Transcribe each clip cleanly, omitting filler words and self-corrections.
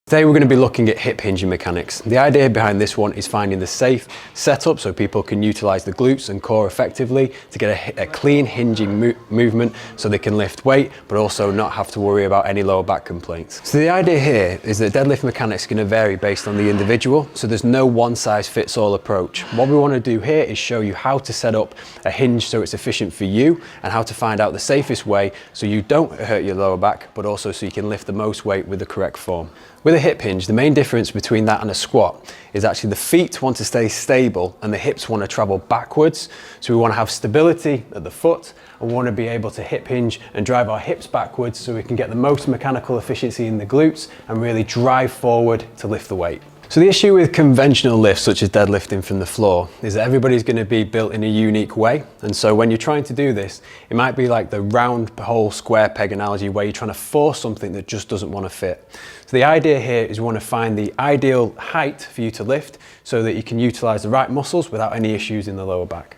Today we're going to be looking at hip hinging mechanics. The idea behind this one is finding the safe setup so people can utilize the glutes and core effectively to get a clean hinging movement so they can lift weight but also not have to worry about any lower back complaints. So the idea here is that deadlift mechanics are going to vary based on the individual, so there's no one size fits all approach. What we want to do here is show you how to set up a hinge so it's efficient for you and how to find out the safest way so you don't hurt your lower back but also so you can lift the most weight with the correct form. With a hip hinge, the main difference between that and a squat is actually the feet want to stay stable and the hips want to travel backwards. So we want to have stability at the foot and we want to be able to hip hinge and drive our hips backwards so we can get the most mechanical efficiency in the glutes and really drive forward to lift the weight. So the issue with conventional lifts such as deadlifting from the floor is that everybody's going to be built in a unique way, and so when you're trying to do this it might be like the round hole square peg analogy where you're trying to force something that just doesn't want to fit. So the idea here is we want to find the ideal height for you to lift so that you can utilize the right muscles without any issues in the lower back.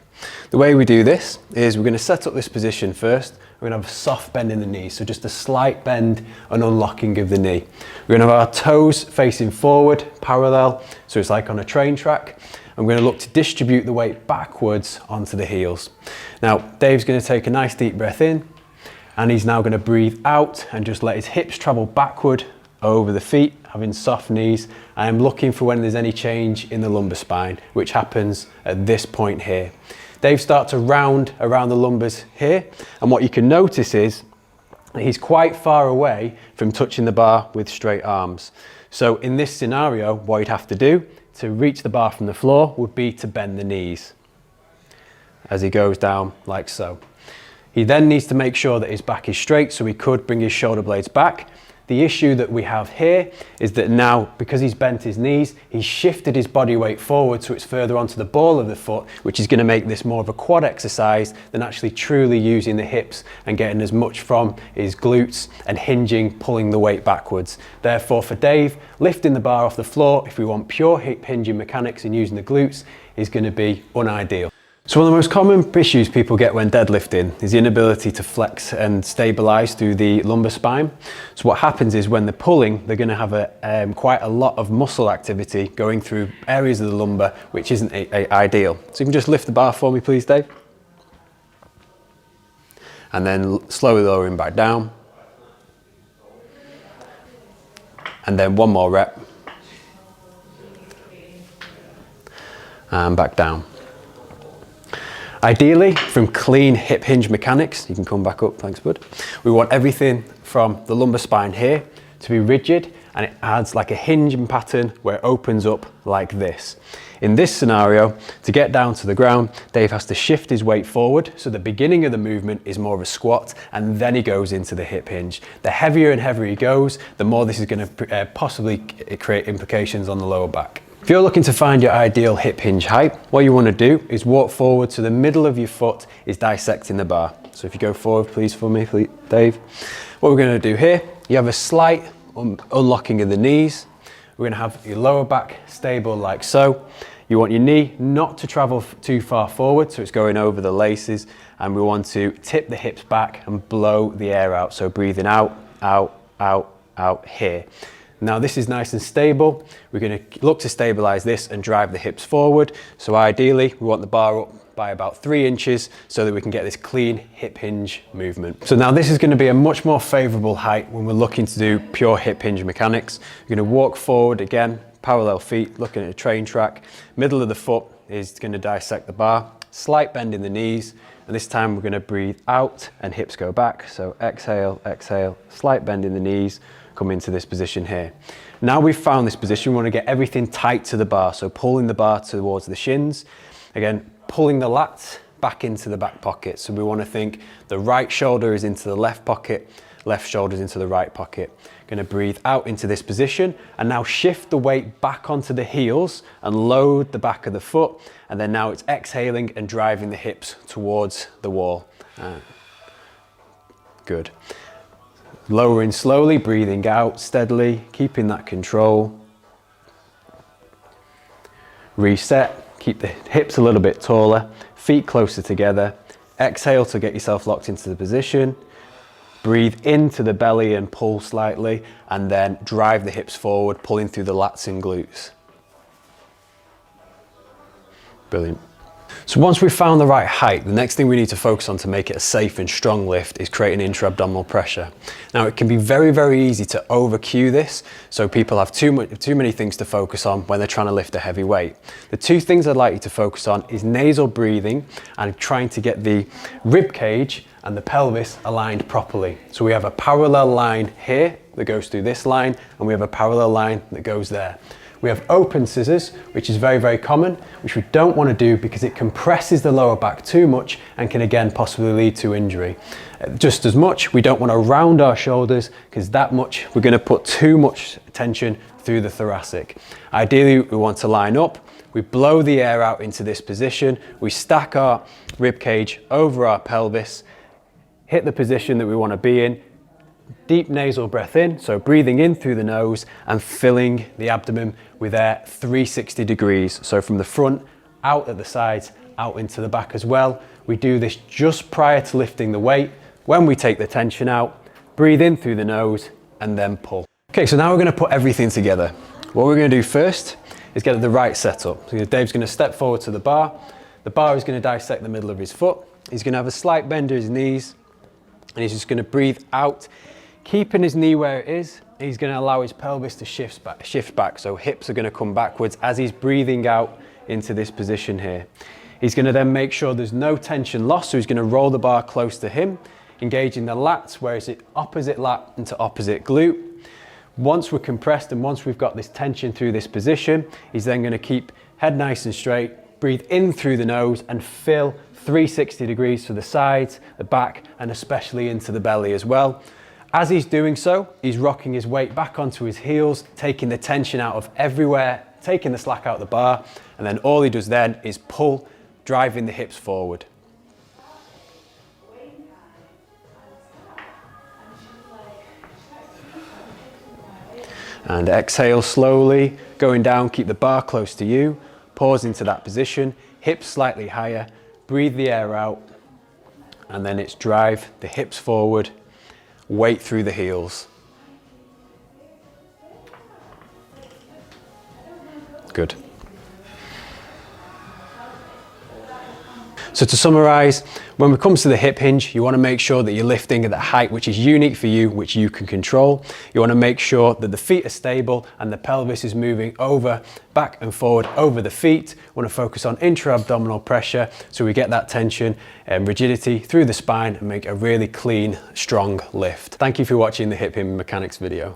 The way we do this is we're going to set up this position first. We're going to have a soft bend in the knees, so just a slight bend and unlocking of the knee. We're going to have our toes facing forward, parallel, so it's like on a train track. And we're going to look to distribute the weight backwards onto the heels. Now, Dave's going to take a nice deep breath in, and he's now going to breathe out and just let his hips travel backward over the feet, having soft knees. I am looking for when there's any change in the lumbar spine, which happens at this point here. Dave starts to round around the lumbars here, and what you can notice is that he's quite far away from touching the bar with straight arms. So in this scenario, what you'd have to do to reach the bar from the floor would be to bend the knees as he goes down like so. He then needs to make sure that his back is straight, so he could bring his shoulder blades back. The issue that we have here is that now, because he's bent his knees, he's shifted his body weight forward so it's further onto the ball of the foot, which is going to make this more of a quad exercise than actually truly using the hips and getting as much from his glutes and hinging, pulling the weight backwards. Therefore, for Dave, lifting the bar off the floor, if we want pure hip hinging mechanics and using the glutes, is going to be unideal. So one of the most common issues people get when deadlifting is the inability to flex and stabilize through the lumbar spine. So what happens is when they're pulling, they're going to have quite a lot of muscle activity going through areas of the lumbar, which isn't ideal. So you can just lift the bar for me, please, Dave. And then slowly lowering back down. And then one more rep. And back down. Ideally, from clean hip hinge mechanics, you can come back up, thanks bud. We want everything from the lumbar spine here to be rigid, and it adds like a hinging pattern where it opens up like this. In this scenario, to get down to the ground, Dave has to shift his weight forward, so the beginning of the movement is more of a squat, and then he goes into the hip hinge. The heavier and heavier he goes, the more this is going to possibly create implications on the lower back. If you're looking to find your ideal hip hinge height, what you want to do is walk forward so the middle of your foot is dissecting the bar. So if you go forward, please, for me, please, Dave. What we're going to do here, you have a slight unlocking of the knees. We're going to have your lower back stable like so. You want your knee not to travel too far forward, so it's going over the laces, and we want to tip the hips back and blow the air out. So breathing out, out, out, out here. Now this is nice and stable. We're going to look to stabilize this and drive the hips forward. So ideally, we want the bar up by about 3 inches so that we can get this clean hip hinge movement. So now this is going to be a much more favorable height when we're looking to do pure hip hinge mechanics. We're going to walk forward again, parallel feet, looking at a train track. Middle of the foot is going to dissect the bar. Slight bend in the knees. And this time we're going to breathe out and hips go back. So exhale, exhale, slight bend in the knees. Come into this position here. Now we've found this position, we want to get everything tight to the bar. So pulling the bar towards the shins. Again, pulling the lats back into the back pocket. So we want to think the right shoulder is into the left pocket, left shoulder is into the right pocket. Going to breathe out into this position and now shift the weight back onto the heels and load the back of the foot. And then now it's exhaling and driving the hips towards the wall. Good. Lowering slowly, breathing out steadily, keeping that control. Reset, keep the hips a little bit taller, feet closer together. Exhale to get yourself locked into the position. Breathe into the belly and pull slightly, and then drive the hips forward, pulling through the lats and glutes. Brilliant. So once we've found the right height, the next thing we need to focus on to make it a safe and strong lift is creating intra-abdominal pressure. Now it can be very, very easy to over-cue this, so people have too many things to focus on when they're trying to lift a heavy weight. The two things I'd like you to focus on is nasal breathing and trying to get the rib cage and the pelvis aligned properly. So we have a parallel line here that goes through this line, and we have a parallel line that goes there. We have open scissors, which is very, very common, which we don't want to do because it compresses the lower back too much and can again possibly lead to injury. Just as much, we don't want to round our shoulders because that much, we're going to put too much tension through the thoracic. Ideally, we want to line up. We blow the air out into this position. We stack our rib cage over our pelvis, hit the position that we want to be in. Deep nasal breath in, so breathing in through the nose and filling the abdomen with air 360 degrees. So from the front, out at the sides, out into the back as well. We do this just prior to lifting the weight. When we take the tension out, breathe in through the nose and then pull. Okay, so now we're going to put everything together. What we're going to do first is get the right setup. So Dave's going to step forward to the bar. The bar is going to dissect the middle of his foot. He's going to have a slight bend to his knees, and he's just going to breathe out, keeping his knee where it is. He's going to allow his pelvis to shift back, so hips are going to come backwards as he's breathing out into this position here. He's going to then make sure there's no tension lost, so he's going to roll the bar close to him, engaging the lats, whereas it opposite lat into opposite glute. Once we're compressed and once we've got this tension through this position, he's then going to keep head nice and straight, breathe in through the nose and fill 360 degrees to the sides, the back, and especially into the belly as well. As he's doing so, he's rocking his weight back onto his heels, taking the tension out of everywhere, taking the slack out of the bar, and then all he does then is pull, driving the hips forward. And exhale slowly, going down, keep the bar close to you, pause into that position, hips slightly higher, breathe the air out, and then it's drive the hips forward, weight through the heels. Good. So to summarize, when it comes to the hip hinge, you want to make sure that you're lifting at the height which is unique for you, which you can control. You want to make sure that the feet are stable and the pelvis is moving over, back and forward over the feet. You want to focus on intra-abdominal pressure so we get that tension and rigidity through the spine and make a really clean, strong lift. Thank you for watching the hip hinge mechanics video.